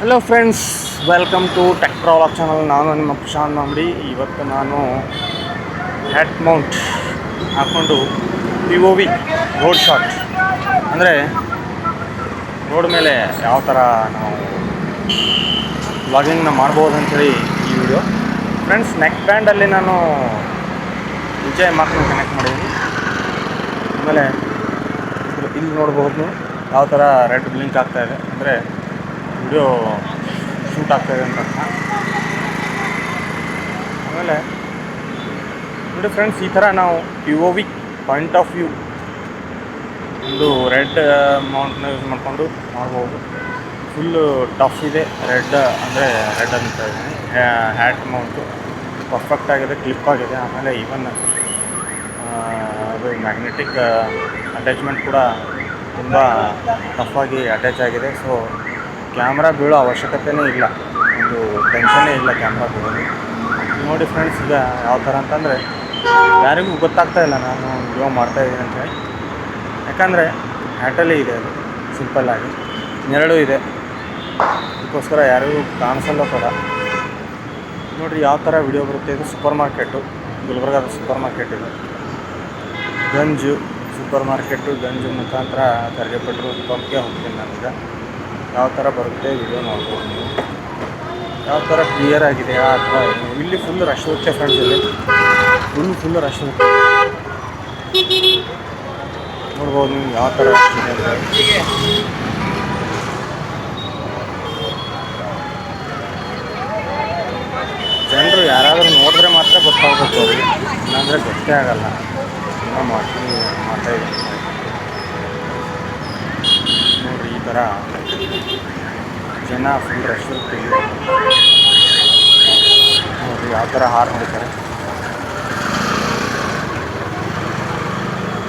Hello friends, welcome to tech travel channel. ನಾನು ನಿಮ್ಮ ಪ್ರಶಾಂತ್ ಮಾಂಬಡಿ. ಇವತ್ತು ನಾನು ಹ್ಯಾಟ್ ಮೌಂಟ್ ಹಾಕ್ಕೊಂಡು P O V road shot ಅಂದರೆ ರೋಡ್ ಮೇಲೆ ಯಾವ ಥರ ನಾವು ವ್ಲಾಗಿಂಗ್ನ ಮಾಡ್ಬೋದು ಅಂಥೇಳಿ ಈ ವಿಡಿಯೋ. ಫ್ರೆಂಡ್ಸ್, ನೆಕ್ ಬ್ಯಾಂಡಲ್ಲಿ ನಾನು ವಿಜಯ್ ಮಾರ್ಕ್ನ ಕನೆಕ್ಟ್ ಮಾಡಿದ್ದೀನಿ. ಆಮೇಲೆ ಇಲ್ಲಿ ನೋಡ್ಬೋದು ಯಾವ ಥರ ರೆಡ್ ಬ್ಲಿಂಕ್ ಆಗ್ತಾಯಿದೆ, ಅಂದರೆ ವಿಡಿಯೋ ಶೂಟ್ ಆಗ್ತಾಯಿದೆ ಅಂತ ಅರ್ಥ. ಆಮೇಲೆ ನೋಡಿ ಫ್ರೆಂಡ್ಸ್, ಈ ಥರ ನಾವು P O V point of view ಒಂದು ರೆಡ್ ಮೌಂಟ್ನ ಯೂಸ್ ಮಾಡಿಕೊಂಡು ಮಾಡ್ಬೋದು. ಫುಲ್ಲು ಟಫ್ ಇದೆ. ರೆಡ್ ಅಂದರೆ ರೆಡ್ ಅಂತ ಇದ್ದೀನಿ. ಹ್ಯಾಟ್ ಮೌಂಟು ಪರ್ಫೆಕ್ಟ್ ಆಗಿದೆ, ಕ್ಲಿಪ್ ಆಗಿದೆ. ಆಮೇಲೆ ಈವನ್ ಅದು ಮ್ಯಾಗ್ನೆಟಿಕ್ ಅಟ್ಯಾಚ್ಮೆಂಟ್ ಕೂಡ ತುಂಬ ಟಫಾಗಿ ಅಟ್ಯಾಚ್ ಆಗಿದೆ. ಸೊ ಕ್ಯಾಮ್ರಾ ಬೀಳೋ ಅವಶ್ಯಕತೆಯೇ ಇಲ್ಲ, ಒಂದು ಟೆನ್ಷನ್ನೇ ಇಲ್ಲ ಕ್ಯಾಮ್ರಾ ಬೀಳೋದು. ನೋಡಿ ಫ್ರೆಂಡ್ಸ್, ಈಗ ಯಾವ ಥರ ಅಂತಂದರೆ ಯಾರಿಗೂ ಗೊತ್ತಾಗ್ತಾಯಿಲ್ಲ ನಾನು ವಿಡಿಯೋ ಮಾಡ್ತಾಯಿದ್ದೀನಿ ಅಂತೇಳಿ. ಯಾಕಂದರೆ ಹ್ಯಾಟಲ್ಲೇ ಇದೆ, ಅದು ಸಿಂಪಲ್ಲಾಗಿ ನೆರಳು ಇದೆ, ಅದಕ್ಕೋಸ್ಕರ ಯಾರಿಗೂ ಕಾಣಿಸಲ್ಲ ಕೂಡ. ನೋಡಿರಿ ಯಾವ ಥರ ವಿಡಿಯೋ ಬರುತ್ತೆ. ಇದು ಸೂಪರ್ ಮಾರ್ಕೆಟು, ಗುಲ್ಬರ್ಗಾದ ಸೂಪರ್ ಮಾರ್ಕೆಟ್ ಇದು. ಗಂಜು ಸೂಪರ್ ಮಾರ್ಕೆಟು, ಗಂಜು ಮುಖಾಂತರ ಖರ್ಗೆ ಪೆಟ್ರೋಲ್ ಪಂಪ್ಗೆ ಹೋಗ್ತೀನಿ ನಾನೀಗ. ಯಾವ ಥರ ಬರುತ್ತೆ ವಿಡಿಯೋ ನೋಡ್ಬೋದು ನೀವು. ಯಾವ ಥರ ಕ್ಲಿಯರ್ ಆಗಿದೆ ಆ ಥರ. ಇಲ್ಲಿ ಫುಲ್ ರಶ್ ಇರುತ್ತೆ ಫ್ರೆಂಡ್ಸ್, ಇಲ್ಲಿ ಫುಲ್ ರಶ್ ಇರುತ್ತೆ. ನೋಡ್ಬೋದು ನೀವು ಯಾವ ಥರ ರಶ್ ಇದೆ ಅಂತ. ಜನರು ಯಾರಾದರೂ ನೋಡಿದ್ರೆ ಮಾತ್ರ ಗೊತ್ತಾಗಬೇಕು ಅವ್ರಿಗೆ, ಇಲ್ಲಾಂದರೆ ಗೊತ್ತೇ ಆಗಲ್ಲ. ಇನ್ನೂ ಮಾಡ್ತಾಯಿದ್ದೀನಿ ನೋಡಿರಿ, ಈ ಥರ ಜನ ಫುಲ್ ರಶ್ ಇರ್ತೀವಿ. ನೋಡಿರಿ ಯಾವ ಥರ ಹಾರು ಹೊಡಿತಾರೆ.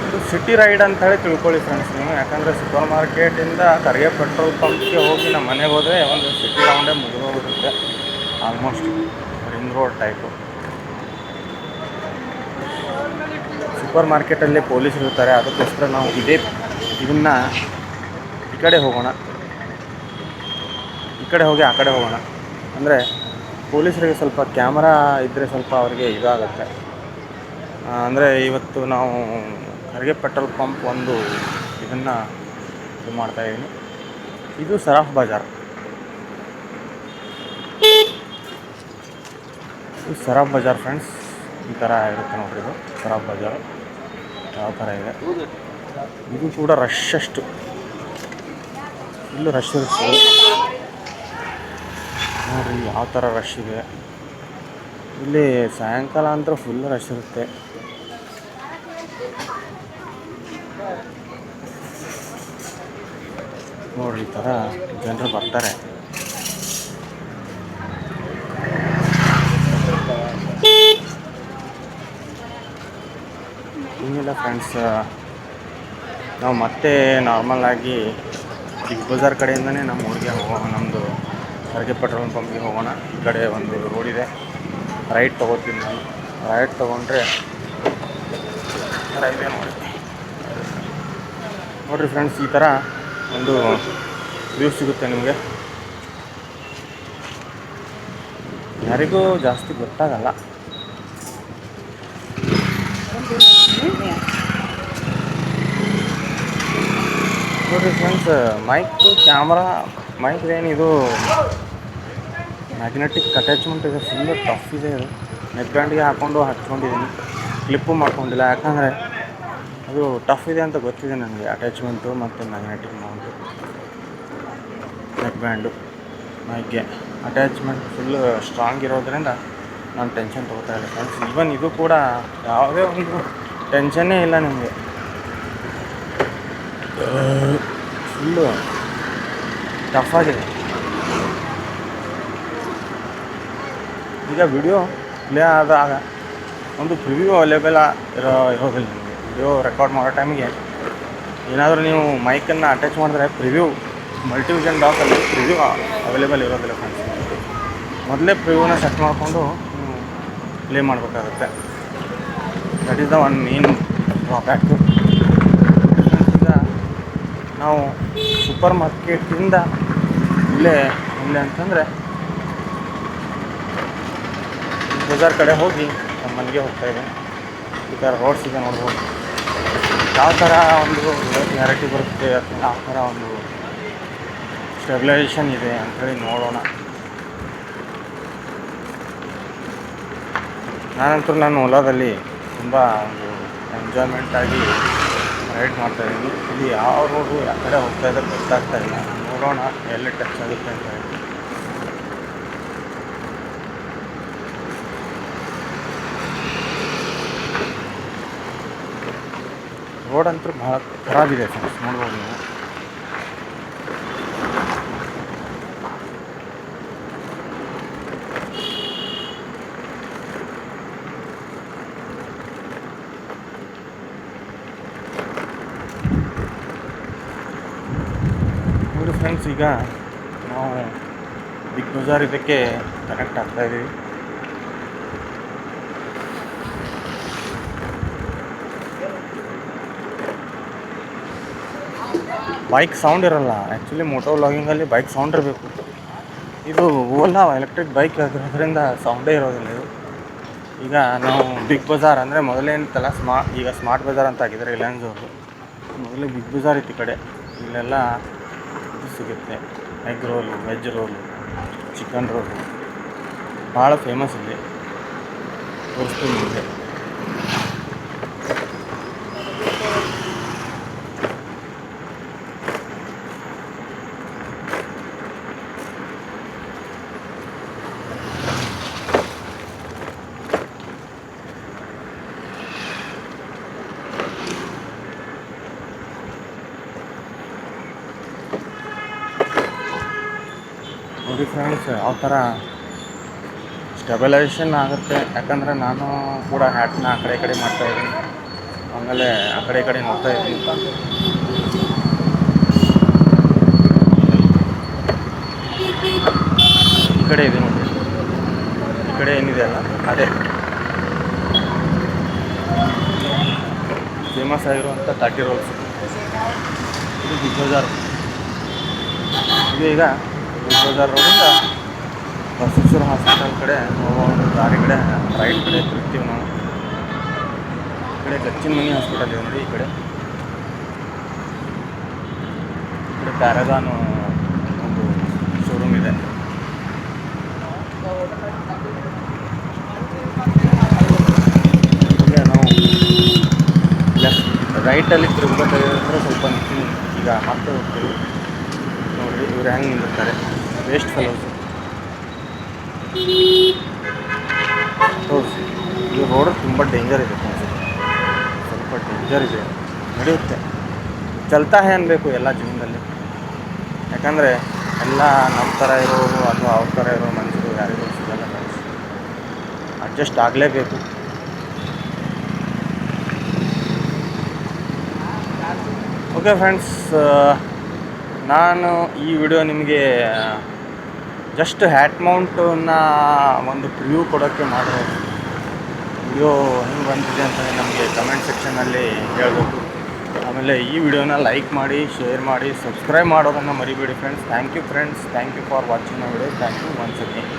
ಇದು ಸಿಟಿ ರೈಡ್ ಅಂತ ಹೇಳಿ ತಿಳ್ಕೊಳ್ಳಿ ಫ್ರೆಂಡ್ಸ್ ನೀವು. ಯಾಕಂದರೆ ಸೂಪರ್ ಮಾರ್ಕೆಟಿಂದ ಖರ್ಗೆ ಪೆಟ್ರೋಲ್ ಪಂಪ್ಗೆ ಹೋಗಿ ನಮ್ಮ ಮನೆಗೆ ಹೋದರೆ ಒಂದು ಸಿಟಿ ರೌಂಡೇ ಮುಗಿದೋಗಿರುತ್ತೆ almost. Ring road type. Super ಮಾರ್ಕೆಟಲ್ಲಿ ಪೊಲೀಸರು ಇರ್ತಾರೆ, ಅದಕ್ಕೋಸ್ಕರ ನಾವು ಇದನ್ನು ಈ ಕಡೆ ಹೋಗೋಣ, ಈ ಕಡೆ ಹೋಗಿ ಆ ಕಡೆ ಹೋಗೋಣ. ಅಂದರೆ ಪೊಲೀಸರಿಗೆ ಸ್ವಲ್ಪ ಕ್ಯಾಮ್ರಾ ಇದ್ದರೆ ಸ್ವಲ್ಪ ಅವ್ರಿಗೆ ಇದಾಗುತ್ತೆ. ಅಂದರೆ ಇವತ್ತು ನಾವು ಖರ್ಗೆ ಪೆಟ್ರೋಲ್ ಪಂಪ್ ಒಂದು ಇದನ್ನು ಇದು ಮಾಡ್ತಾಯಿದ್ದೀನಿ. ಇದು ಸರಾಫ್ ಬಜಾರ್. ಇದು ಸರಾಫ್ ಬಜಾರ್ ಫ್ರೆಂಡ್ಸ್, ಈ ಥರ ಇರುತ್ತೆ ನೋಡಿರಿ. ಇದು ಸರಾಫ್ ಬಜಾರ್ ಯಾವ ಥರ ಇದೆ. ಇದು ಕೂಡ ರಶ್ ಅಷ್ಟು ಫುಲ್ಲು ರಶ್ ಇರುತ್ತೆ ನೋಡಿರಿ ಯಾವ ಥರ ರಶ್ ಇದೆ. ಇಲ್ಲಿ ಸಾಯಂಕಾಲ ಅಂತೂ ಫುಲ್ ರಶ್ ಇರುತ್ತೆ. ನೋಡಿರಿ ಈ ಥರ ಜನರು ಬರ್ತಾರೆ. ಏನಿಲ್ಲ ಫ್ರೆಂಡ್ಸ್, ನಾವು ಮತ್ತೆ ನಾರ್ಮಲಾಗಿ ಬಿಗ್ ಬಜಾರ್ ಕಡೆಯಿಂದನೇ ನಮ್ಮ ಊರಿಗೆ ಹೋಗೋಣ. ನಮ್ಮದು ಖರ್ಗೆ ಪೆಟ್ರೋಲ್ ಪಂಪ್ಗೆ ಹೋಗೋಣ. ಈ ಕಡೆ ಒಂದು ರೋಡ್ ಇದೆ, ರೈಟ್ ತೊಗೋತೀನಿ ನಾನು. ರೈಟ್ ತೊಗೊಂಡ್ರೆ ರೈಲ್ವೆ ನೋಡಿರಿ ಫ್ರೆಂಡ್ಸ್, ಈ ಥರ ಒಂದು ವ್ಯೂ ಸಿಗುತ್ತೆ ನಿಮಗೆ. ಯಾರಿಗೂ ಜಾಸ್ತಿ ಗೊತ್ತಾಗಲ್ಲ. ನೋಡಿರಿ ಫ್ರೆಂಡ್ಸ್, ಮೈಕ್ದೇನು ಇದು ಮ್ಯಾಗ್ನೆಟಿಕ್ ಅಟ್ಯಾಚ್ಮೆಂಟ್ ಇದೆ, ಫುಲ್ಲು ಟಫ್ ಇದೆ. ಇದು ನೆಕ್ ಬ್ಯಾಂಡ್ಗೆ ಹಾಕ್ಕೊಂಡು ಹಚ್ಕೊಂಡಿದ್ದೀನಿ, ಕ್ಲಿಪ್ಪು ಮಾಡ್ಕೊಂಡಿಲ್ಲ. ಯಾಕಂದರೆ ಅದು ಟಫ್ ಇದೆ ಅಂತ ಗೊತ್ತಿದೆ ನನಗೆ, ಅಟ್ಯಾಚ್ಮೆಂಟು ಮತ್ತು ಮ್ಯಾಗ್ನೆಟಿಕ್ ಮೌಂಟು. ನೆಕ್ ಬ್ಯಾಂಡು ಮೈಕ್ಗೆ ಅಟ್ಯಾಚ್ಮೆಂಟ್ ಫುಲ್ಲು ಸ್ಟ್ರಾಂಗ್ ಇರೋದ್ರಿಂದ ನಾನು ಟೆನ್ಷನ್ ತೊಗೋತಾ ಇಲ್ಲ ಫ್ರೆಂಡ್ಸ್. ಈವನ್ ಇದು ಕೂಡ ಯಾವುದೇ ಒಂದು ಟೆನ್ಷನ್ನೇ ಇಲ್ಲ ನಿಮಗೆ. ಫುಲ್ಲು ಟಫ್ ಆಗಿದೆ. ಈಗ ವಿಡಿಯೋ ಪ್ಲೇ ಆದಾಗ ಒಂದು ಪ್ರಿವ್ಯೂ ಅವೈಲೇಬಲ್ ಇರೋದಿಲ್ಲ ನಿಮಗೆ. ವಿಡಿಯೋ ರೆಕಾರ್ಡ್ ಮಾಡೋ ಟೈಮಿಗೆ ಏನಾದರೂ ನೀವು ಮೈಕನ್ನು ಅಟ್ಯಾಚ್ ಮಾಡಿದ್ರೆ ಪ್ರಿವ್ಯೂ ಮಲ್ಟಿವಿಷನ್ ಡಾಕಲ್ಲಿ ಪ್ರಿವ್ಯೂ ಅವೈಲೇಬಲ್ ಇರೋದಿಲ್ಲ ಫ್ರೆಂಡ್ಸ್. ಮೊದಲೇ ಪ್ರಿವ್ಯೂನ ಸೆಟ್ ಮಾಡಿಕೊಂಡು ನೀವು ಪ್ಲೇ ಮಾಡಬೇಕಾಗುತ್ತೆ. That is the one main drawback. ಈಗ ನಾವು ಸೂಪರ್ ಮಾರ್ಕೆಟಿಂದ ಇಲ್ಲೇ ಇಲ್ಲ ಅಂತಂದರೆ ಬಜಾರ್ ಕಡೆ ಹೋಗಿ ನಮ್ಮ ಮನೆಗೆ ಹೋಗ್ತಾಯಿದ್ದೀನಿ. ಈ ಥರ ರೋಡ್ಸ್ ಇದೆ ನೋಡ್ಬೋದು. ಯಾವ ಥರ ಒಂದು ಕ್ಲಾರಿಟಿ ಬರುತ್ತೆ ಅಥವಾ ಯಾವ ಥರ ಒಂದು ಸ್ಟೆಬಿಲೈಸೇಷನ್ ಇದೆ ಅಂಥೇಳಿ ನೋಡೋಣ. ನಾನಂತೂ ನಾನು ಓಲಾದಲ್ಲಿ ತುಂಬ ಒಂದು ಎಂಜಾಯ್ಮೆಂಟಾಗಿ ರೈಡ್ ಮಾಡ್ತಾಯಿದ್ದೀನಿ. ಇಲ್ಲಿ ಯಾವ ರೋಡು ಯಾವ ಕಡೆ ಹೋಗ್ತಾ ಇದೆ ಗೊತ್ತಾಗ್ತಾ ಇಲ್ಲ. ನೋಡೋಣ ಎಲ್ಲಿ ಟಚ್ ಆಗುತ್ತೆ ಅಂತ ಹೇಳಿ. ರೋಡ್ ಅಂತೂ ಭಾಳ ಖರಾಬಿದೆ ಫ್ರೆಂಡ್ಸ್, ನೋಡ್ಬೋದು ನೀವು. ನೋಡಿ ಫ್ರೆಂಡ್ಸ್, ಈಗ ನಾವು ಬಿಗ್ ಬಜಾರ್ ಇದಕ್ಕೆ ಕನೆಕ್ಟ್ ಆಗ್ತಾಯಿದ್ದೀವಿ. ಬೈಕ್ ಸೌಂಡ್ ಇರೋಲ್ಲ. ಆ್ಯಕ್ಚುಲಿ ಮೋಟೋ ವ್ಲಾಗಿಂಗಲ್ಲಿ ಬೈಕ್ ಸೌಂಡ್ ಇರಬೇಕು. ಇದು ಓಲಾ ಎಲೆಕ್ಟ್ರಿಕ್ ಬೈಕ್ ಆಗಿರೋದ್ರಿಂದ ಸೌಂಡೇ ಇರೋದಿಲ್ಲ ಇದು. ಈಗ ನಾವು ಬಿಗ್ ಬಜಾರ್ ಅಂದರೆ ಮೊದಲೇನಿತ್ತಲ್ಲ ಈಗ ಸ್ಮಾರ್ಟ್ ಬಜಾರ್ ಅಂತ ಆಗಿದ್ದಾರೆ ರಿಲಯನ್ಸ್ ಅವರು. ಮೊದಲೇ ಬಿಗ್ ಬಜಾರ್ ಇತ್ತು ಈ ಕಡೆ. ಇಲ್ಲೆಲ್ಲ ಇದು ಸಿಗುತ್ತೆ, egg roll, veg roll, chicken roll ಭಾಳ ಫೇಮಸ್ ಇದೆ. ತೋರಿಸ್ತೀನಿ ನಿಮಗೆ. ನೋಡಿ ಫ್ರೆಂಡ್ಸ್, ಯಾವ ಥರ ಸ್ಟೆಬಿಲೈಸೇಷನ್ ಆಗುತ್ತೆ. ಯಾಕಂದರೆ ನಾನು ಕೂಡ ಹ್ಯಾಟ್ನ ಆ ಕಡೆ ಈ ಕಡೆ ಮಾಡ್ತಾಯಿದ್ದೀನಿ, ಆಮೇಲೆ ಆ ಕಡೆ ಈ ಕಡೆ ನೋಡ್ತಾ ಇದ್ದೀನಿ. ಈ ಕಡೆ ಇದೆ ನೋಡಿ, ಈ ಕಡೆ ಏನಿದೆ ಅಲ್ಲ ಅದೇ ಫೇಮಸ್ ಆಗಿರುವಂಥ ತಾಟಿ ರೋಲ್ಸ್. ಇದು ಬಿಗ್ ಬಜಾರ್. ಇದು ಈಗ ಬಿಗ್ ಬಜಾರ್ ರೋಡಿಂದ ಬಸವೇಶ್ವರ ಹಾಸ್ಪಿಟಲ್ ಕಡೆ ಹೋಗೋ ದಾರಿ ಕಡೆ ರೈಟ್ ಕಡೆ ತಿರುಗ್ತೀವಿ ನಾವು. ಈ ಕಡೆ ಗಚ್ಚಿನ ಮನಿ ಹಾಸ್ಪಿಟಲ್ ಇದೆ ನೋಡಿ. ಈ ಕಡೆ ಪ್ಯಾರಗಾನು ಒಂದು ಶೋರೂಮ್ ಇದೆ. ಈಗ ನಾವು ರೈಟಲ್ಲಿ ತಿರುಗಬೇಕಾದ್ರೆ ಸ್ವಲ್ಪ ನಿಂತೀನಿ. ಈಗ ಮತ್ತೆ ಹೋಗ್ತೀವಿ ನೋಡಿರಿ, ಇವ್ರು ಹೆಂಗೆ ನಿಂದಿರ್ತಾರೆ, ವೇಸ್ಟ್ ಫೆಲೋಸ್. ತೋರಿಸಿ, ಈ ರೋಡ್ ತುಂಬ ಡೇಂಜರ್ ಇದೆ, ಸ್ವಲ್ಪ ಡೇಂಜರ್ ಇದೆ. ನಡೆಯುತ್ತೆ, ಚಲ್ತಾ ಹೇ ಅನ್ಬೇಕು ಎಲ್ಲ ಜೀವನದಲ್ಲಿ. ಯಾಕಂದರೆ ಎಲ್ಲ ನಮ್ಮ ಥರ ಇರೋರು ಅಥವಾ ಅವ್ರ ಥರ ಇರೋ ಮನುಷ್ಯರು ಯಾರಿಗೂ ಸಿಗಲ್ಲ ಫ್ರೆಂಡ್ಸ್. ಅಡ್ಜಸ್ಟ್ ಆಗಲೇಬೇಕು. ಓಕೆ ಫ್ರೆಂಡ್ಸ್, ನಾನು ಈ ವಿಡಿಯೋ ನಿಮಗೆ ಜಸ್ಟ್ ಹ್ಯಾಟ್ ಮೌಂಟನ್ನ ಒಂದು ಪ್ರಿವ್ಯೂ ಕೊಡೋಕ್ಕೆ ಮಾಡಿರೋದು. ವಿಡಿಯೋ ಹೆಂಗೆ ಬಂದಿದೆ ಅಂತ ನಮಗೆ ಕಮೆಂಟ್ ಸೆಕ್ಷನಲ್ಲಿ ಹೇಳಬೇಕು. ಆಮೇಲೆ ಈ ವಿಡಿಯೋನ ಲೈಕ್ ಮಾಡಿ, ಶೇರ್ ಮಾಡಿ, ಸಬ್ಸ್ಕ್ರೈಬ್ ಮಾಡೋದನ್ನು ಮರಿಬೇಡಿ friends. Thank you friends, thank you for watching my video. Thank you once again.